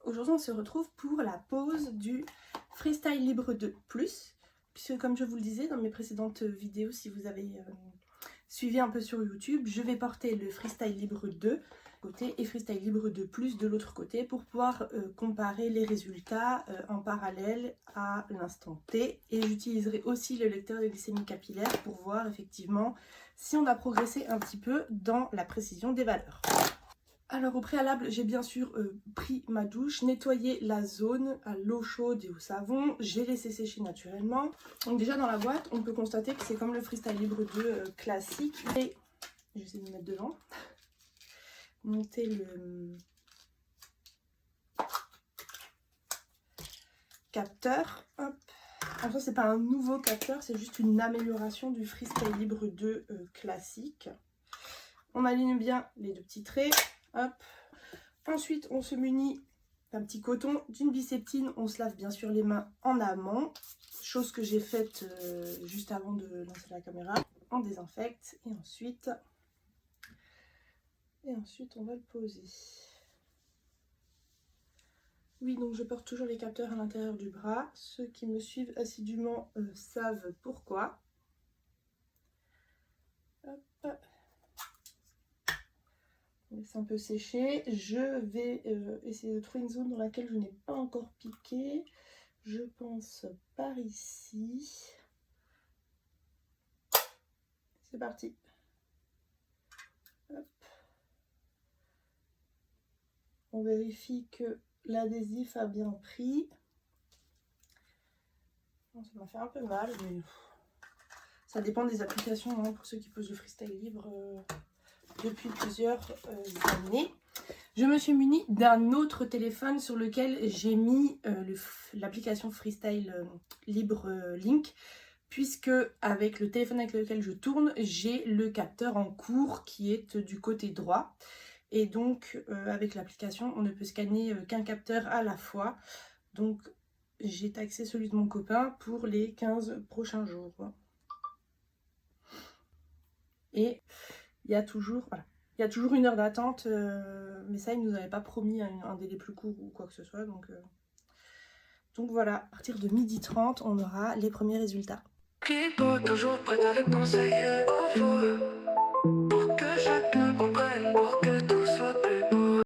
Aujourd'hui on se retrouve pour la pose du Freestyle Libre 2 Plus, puisque comme je vous le disais dans mes précédentes vidéos, si vous avez suivi un peu sur YouTube, je vais porter le Freestyle Libre 2 côté et Freestyle Libre 2 Plus de l'autre côté pour pouvoir comparer les résultats en parallèle à l'instant T, et j'utiliserai aussi le lecteur de glycémie capillaire pour voir effectivement si on a progressé un petit peu dans la précision des valeurs. Alors au préalable, j'ai bien sûr pris ma douche, nettoyé la zone à l'eau chaude et au savon, j'ai laissé sécher naturellement. Donc déjà dans la boîte, on peut constater que c'est comme le Freestyle Libre 2 classique. Et je vais essayer de me mettre devant. Monter le capteur. Hop. En fait, c'est pas un nouveau capteur, c'est juste une amélioration du Freestyle Libre 2 classique. On aligne bien les deux petits traits. Hop. Ensuite, on se munit d'un petit coton, d'une biceptine. On se lave bien sûr les mains en amont, chose que j'ai faite juste avant de lancer la caméra. On désinfecte et ensuite on va le poser. Oui, donc je porte toujours les capteurs à l'intérieur du bras. Ceux qui me suivent assidûment savent pourquoi. Hop. On laisse un peu sécher. Je vais essayer de trouver une zone dans laquelle je n'ai pas encore piqué. Je pense par ici. C'est parti. Hop. On vérifie que l'adhésif a bien pris. Ça m'a fait un peu mal, mais ça dépend des applications hein, pour ceux qui posent le Freestyle Libre depuis plusieurs années. Je me suis munie d'un autre téléphone sur lequel j'ai mis l'application Freestyle Libre Link, puisque avec le téléphone avec lequel je tourne, j'ai le capteur en cours qui est du côté droit. Et donc avec l'application, on ne peut scanner qu'un capteur à la fois. Donc j'ai taxé celui de mon copain pour les 15 prochains jours. Et il y a toujours, voilà, il y a toujours une heure d'attente, mais ça, ils ne nous avaient pas promis un délai plus court ou quoi que ce soit. Donc voilà, à partir de 12h30, on aura les premiers résultats. Toujours prête à le conseiller.